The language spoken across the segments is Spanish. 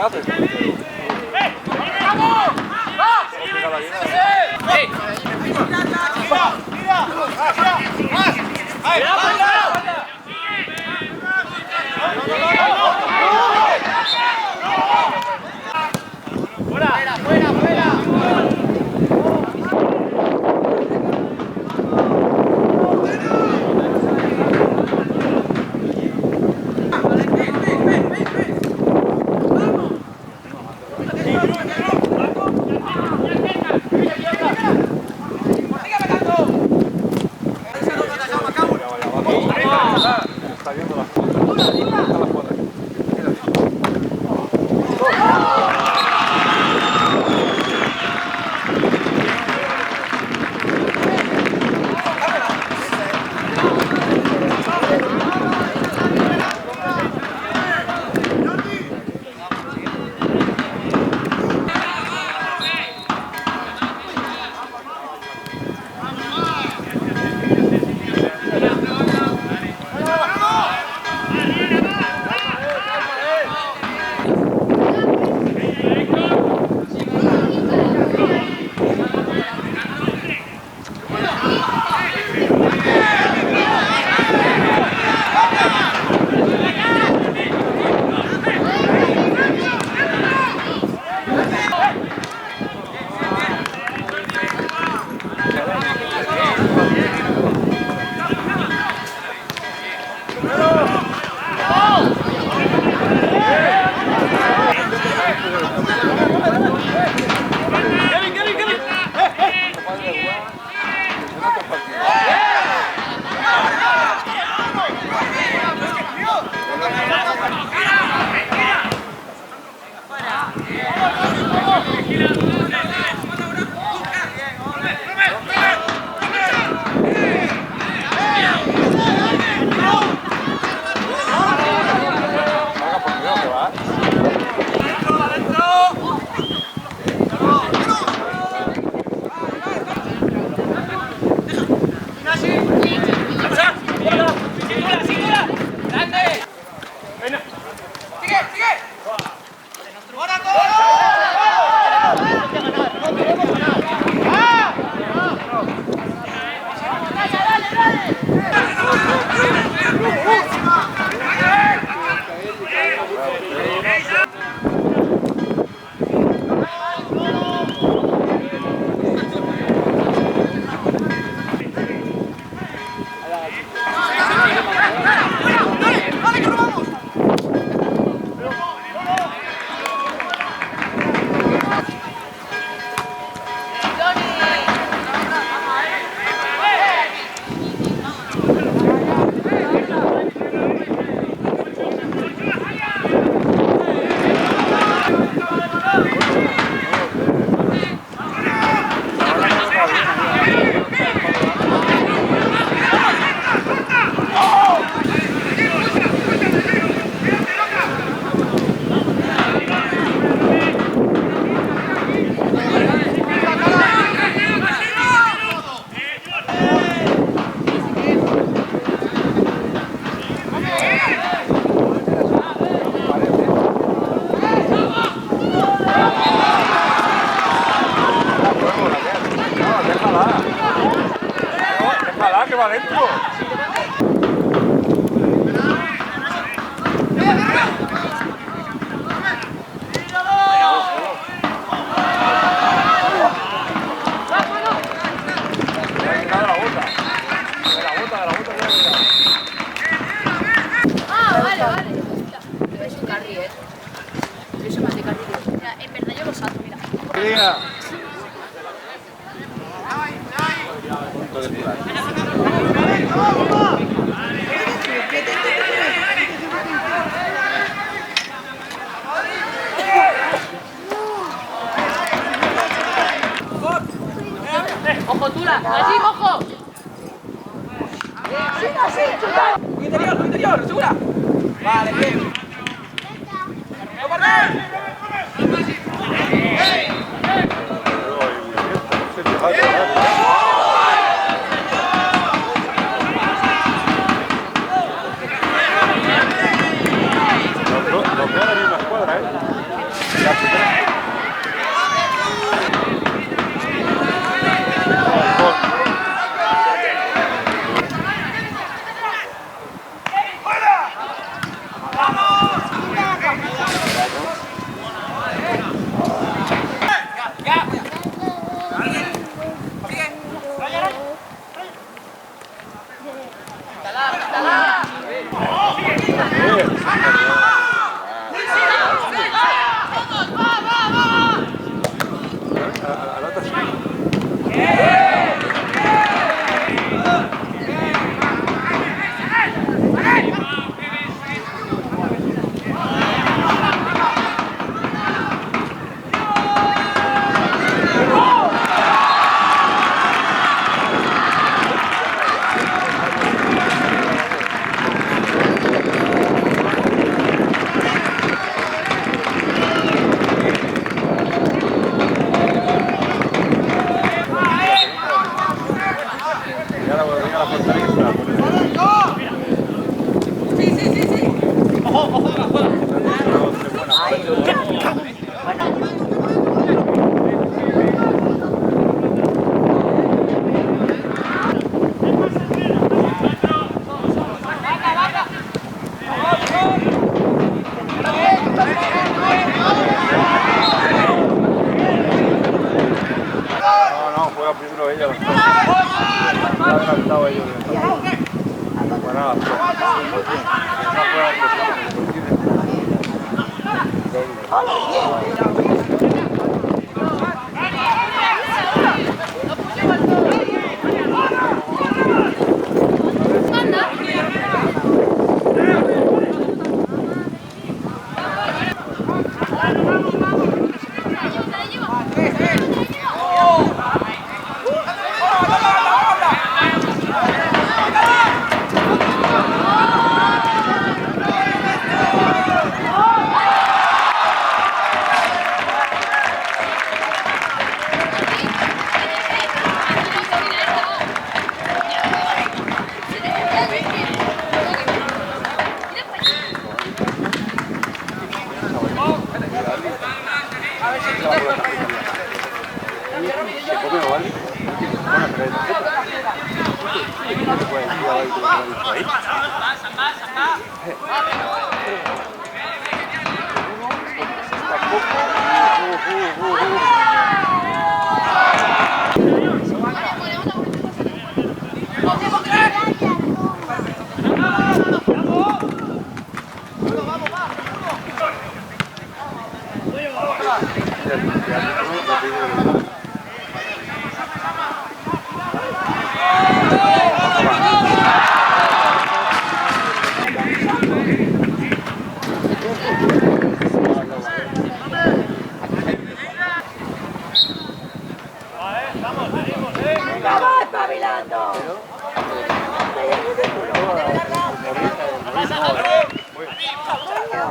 haces? Está viendo las cuadras. Déjala, que va adentro. Es un carril, ¿eh? Eso más de carril. Mira, en verdad yo lo salto, mira. ¡Ojo, Tula! ¡Allí, ojo! ¡Sí, así, chuta! ¡Un interior, segura! Vale, bien. ¡No correr! Lo que ahora viene la escuadra, ¿eh?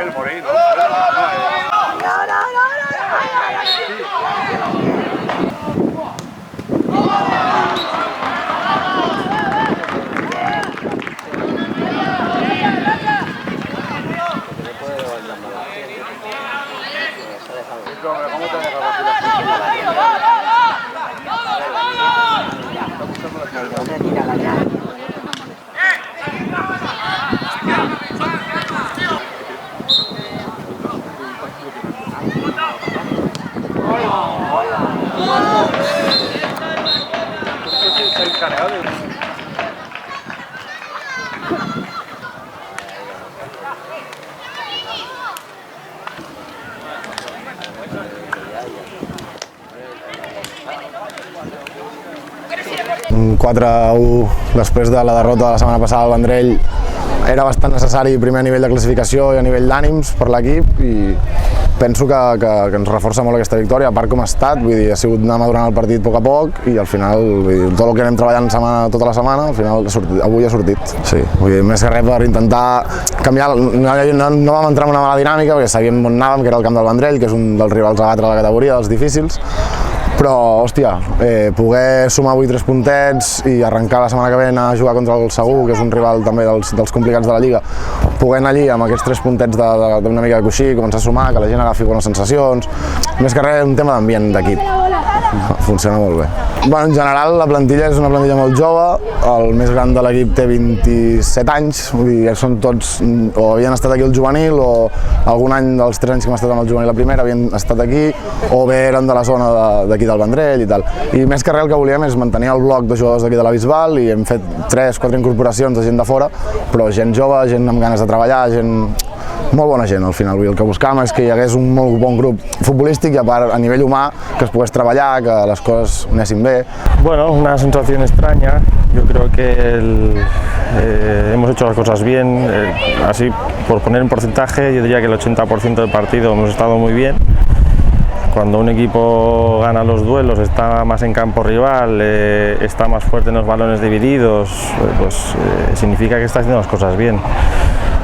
El Moreno. Un 4-1 després de la derrota de la setmana passada al Vendrell era bastant necessari primer a nivell de classificació i a nivell d'ànims per l'equip i penso que ens reforça molt aquesta victòria, a part com ha estat, vull dir, ha sigut anar madurant el partit a poc i al final, vull dir, tot el que anem treballant tota la setmana, al final avui ha sortit. Sí, vull dir, més que res per intentar canviar, no vam entrar en una mala dinàmica perquè sabíem on anàvem, que era el camp del Vendrell, que és un dels rivals a batre a la categoria, dels difícils, però, hòstia, poder sumar avui 3 puntets i arrencar la setmana que ve a jugar contra el Segur, que és un rival també dels complicats de la Lliga, poder anar allí amb aquests 3 puntets d'una mica de coixí, començar a sumar, que la gent agafi bones sensacions, més que res un tema d'ambient d'equip. Funciona molt bé. Bueno, en general la plantilla és una plantilla molt jove, el més gran de l'equip té 27 anys, vull dir, són tots o havien estat aquí al juvenil o algun any dels 3 anys que hem estat amb el juvenil a primera havien estat aquí o bé eren de la zona d'aquí del Vendrell i tal. I més que res el que volíem és mantenir el bloc de jugadors d'aquí de la Bisbal i hem fet 3-4 incorporacions de gent de fora, però gent jove, gent amb ganes de treballar, gent... molt bona gent al final, el que buscàvem és que hi hagués un molt bon grup futbolístic i a part a nivell humà que es pogués treballar, que les coses anessin bé. Bueno, una sensación extraña, yo creo que hemos hecho las cosas bien, así por poner en porcentaje yo diría que el 80% del partido hemos estado muy bien. Cuando un equipo gana los duelos, está más en campo rival, está más fuerte en los balones divididos, pues significa que está haciendo las cosas bien.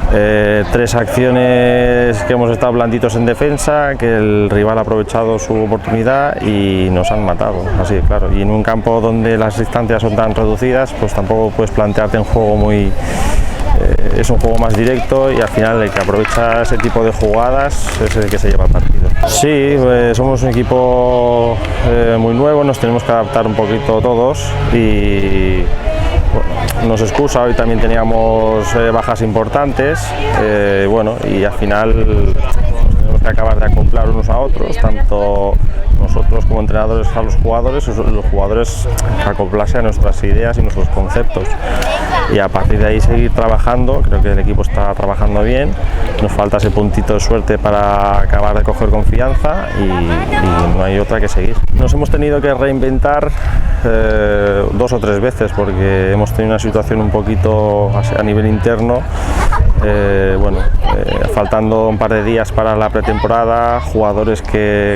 3 acciones que hemos estado blanditos en defensa, que el rival ha aprovechado su oportunidad y nos han matado, así claro. Y en un campo donde las distancias son tan reducidas, pues tampoco puedes plantearte un juego muy... es un juego más directo y al final el que aprovecha ese tipo de jugadas es el que se lleva el partido. Sí, somos un equipo muy nuevo, nos tenemos que adaptar un poquito todos y... Bueno, nos excusa, hoy también teníamos bajas importantes, bueno, y al final tenemos que acabar de acoplar unos a otros, tanto nosotros como entrenadores a los jugadores, los jugadores acoplarse a nuestras ideas y nuestros conceptos. Y a partir de ahí seguir trabajando. Creo que el equipo está trabajando bien, nos falta ese puntito de suerte para acabar de coger confianza y no hay otra que seguir. Nos hemos tenido que reinventar 2 o 3 veces porque hemos tenido una situación un poquito a nivel interno, faltando un par de días para la pretemporada, jugadores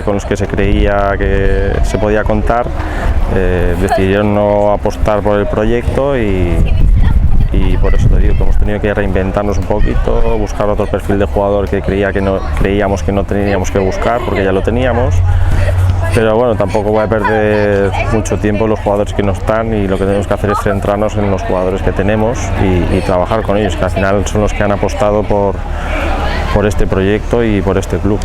con los que se creía que se podía contar decidieron no apostar por el proyecto y por eso te digo que hemos tenido que reinventarnos un poquito, buscar otro perfil de jugador que creíamos que no teníamos que buscar porque ya lo teníamos. Pero bueno, tampoco voy a perder mucho tiempo en los jugadores que no están y lo que tenemos que hacer es centrarnos en los jugadores que tenemos y trabajar con ellos, que al final son los que han apostado por este proyecto y por este club.